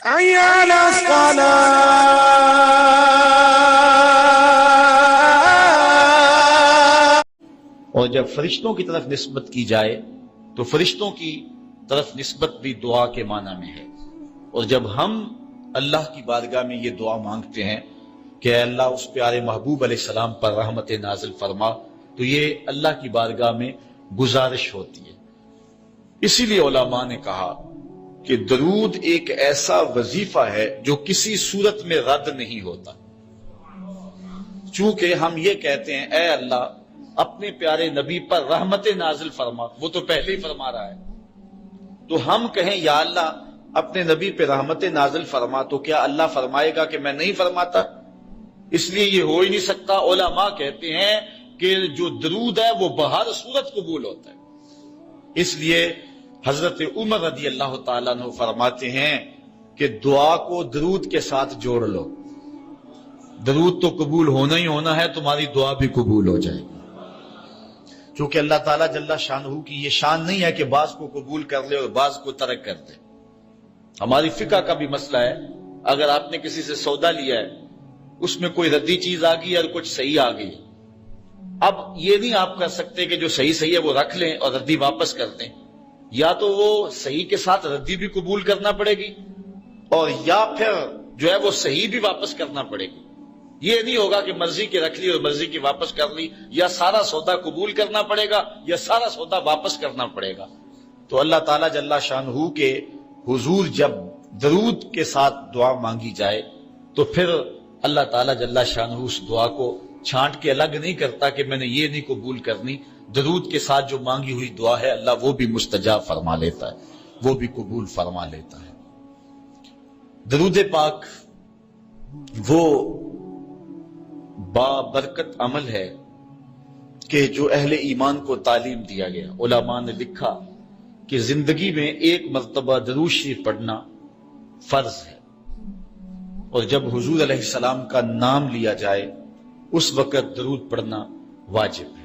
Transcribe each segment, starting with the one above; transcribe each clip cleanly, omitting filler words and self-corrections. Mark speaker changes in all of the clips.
Speaker 1: حي على الصلاة.
Speaker 2: اور جب فرشتوں کی طرف نسبت کی جائے تو فرشتوں کی طرف نسبت بھی دعا کے معنی میں ہے. اور جب ہم اللہ کی بارگاہ میں یہ دعا مانگتے ہیں کہ اے اللہ اس پیارے محبوب علیہ السلام پر رحمت نازل فرما، تو یہ اللہ کی بارگاہ میں گزارش ہوتی ہے. اسی لیے علماء نے کہا کہ درود ایک ایسا وظیفہ ہے جو کسی صورت میں رد نہیں ہوتا. چونکہ ہم یہ کہتے ہیں اے اللہ اپنے پیارے نبی پر رحمت نازل فرما، وہ تو پہلے ہی فرما رہا ہے، تو ہم کہیں یا اللہ اپنے نبی پہ رحمت نازل فرما، تو کیا اللہ فرمائے گا کہ میں نہیں فرماتا؟ اس لیے یہ ہو ہی نہیں سکتا. علماء کہتے ہیں کہ جو درود ہے وہ بہر صورت قبول ہوتا ہے. اس لیے حضرت عمر رضی اللہ تعالیٰ عنہ فرماتے ہیں کہ دعا کو درود کے ساتھ جوڑ لو، درود تو قبول ہونا ہی ہونا ہے، تمہاری دعا بھی قبول ہو جائے گی. چونکہ اللہ تعالیٰ جل شانہ کی یہ شان نہیں ہے کہ بعض کو قبول کر لے اور بعض کو ترک کر دے. ہماری فقہ کا بھی مسئلہ ہے، اگر آپ نے کسی سے سودا لیا ہے، اس میں کوئی ردی چیز آ گئی اور کچھ صحیح آ گئی، اب یہ نہیں آپ کر سکتے کہ جو صحیح ہے وہ رکھ لیں اور ردی واپس کر دیں. یا تو وہ صحیح کے ساتھ ردی بھی قبول کرنا پڑے گی، اور یا پھر جو ہے وہ صحیح بھی واپس کرنا پڑے گی. یہ نہیں ہوگا کہ مرضی کی رکھ لی اور مرضی کی واپس کر لی، یا سارا سودا قبول کرنا پڑے گا یا سارا سودا واپس کرنا پڑے گا. تو اللہ تعالیٰ جل شانہ کے حضور جب درود کے ساتھ دعا مانگی جائے تو پھر اللہ تعالیٰ جل شانہ اس دعا کو چھانٹ کے الگ نہیں کرتا کہ میں نے یہ نہیں قبول کرنی. درود کے ساتھ جو مانگی ہوئی دعا ہے اللہ وہ بھی مستجاب فرما لیتا ہے، وہ بھی قبول فرما لیتا ہے. درود پاک وہ بابرکت عمل ہے کہ جو اہل ایمان کو تعلیم دیا گیا. علماء نے لکھا کہ زندگی میں ایک مرتبہ درود شریف پڑھنا فرض ہے، اور جب حضور علیہ السلام کا نام لیا جائے اس وقت درود پڑھنا واجب ہے.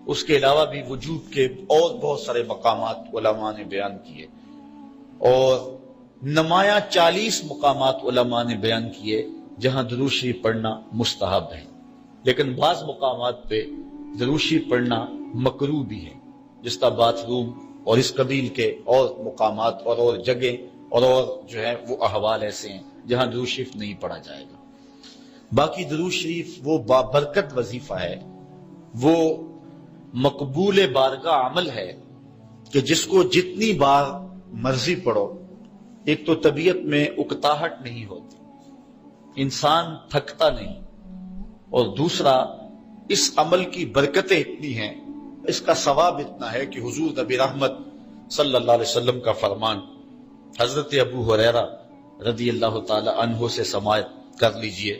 Speaker 2: اس کے علاوہ بھی وجوب کے اور بہت سارے مقامات علماء نے بیان کیے، اور نمایاں 40 مقامات علماء نے بیان کیے جہاں درود شریف پڑھنا مستحب ہے. لیکن بعض مقامات پہ درود شریف پڑھنا مکروہ بھی ہے، جس طرح باتھ روم اور اس قبیل کے اور مقامات اور جگہ اور جو ہے وہ احوال ایسے ہیں جہاں درود شریف نہیں پڑھا جائے گا. باقی درود شریف وہ بابرکت وظیفہ ہے، وہ مقبول بارگاہ عمل ہے کہ جس کو جتنی بار مرضی پڑھو، ایک تو طبیعت میں اکتاہٹ نہیں ہوتی، انسان تھکتا نہیں، اور دوسرا اس عمل کی برکتیں اتنی ہیں، اس کا ثواب اتنا ہے کہ حضور نبی رحمت صلی اللہ علیہ وسلم کا فرمان حضرت ابو ہریرہ رضی اللہ تعالی عنہ سے سماعت کر لیجئے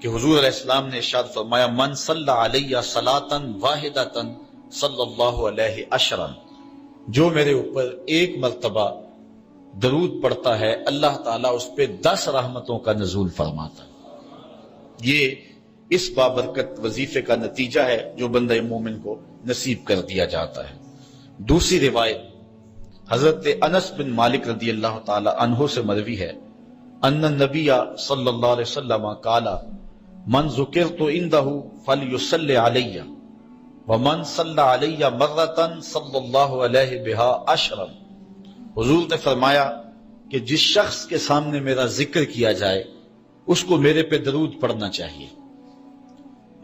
Speaker 2: کہ حضور علیہ السلام نے ارشاد فرمایا من صلی علیہ صلاۃ واحدۃ صلی اللہ علیہ عشرا، جو میرے اوپر ایک مرتبہ درود پڑھتا ہے اللہ تعالیٰ اس پہ 10 رحمتوں کا نزول فرماتا ہے. یہ اس بابرکت وظیفے کا نتیجہ ہے جو بندہ مومن کو نصیب کر دیا جاتا ہے. دوسری روایت حضرت انس بن مالک رضی اللہ تعالی عنہ سے مروی ہے ان النبی صلی اللہ علیہ وسلم قال من ذکرت عنده فلیصلی علی ومن صلی علی مرۃ صلی اللہ علیہ بها عشرا. حضور نے فرمایا کہ جس شخص کے سامنے میرا ذکر کیا جائے اس کو میرے پہ درود پڑھنا چاہیے،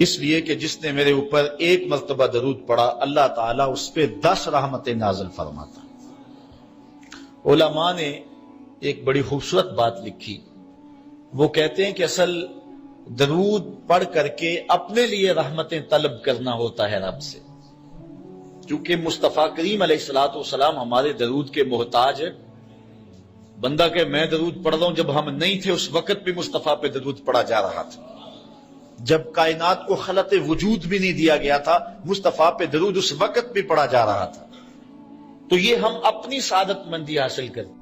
Speaker 2: اس لیے کہ جس نے میرے اوپر ایک مرتبہ درود پڑھا اللہ تعالیٰ اس پہ 10 رحمتیں نازل فرماتا. علماء نے ایک بڑی خوبصورت بات لکھی، وہ کہتے ہیں کہ اصل درود پڑھ کر کے اپنے لیے رحمتیں طلب کرنا ہوتا ہے رب سے، کیونکہ مصطفیٰ کریم علیہ الصلوۃ والسلام ہمارے درود کے محتاج ہے. بندہ کہ میں درود پڑھ رہا ہوں، جب ہم نہیں تھے اس وقت بھی مصطفیٰ پہ درود پڑھا جا رہا تھا. جب کائنات کو خلق وجود بھی نہیں دیا گیا تھا مصطفیٰ پہ درود اس وقت بھی پڑھا جا رہا تھا. تو یہ ہم اپنی سعادت مندی حاصل کریں.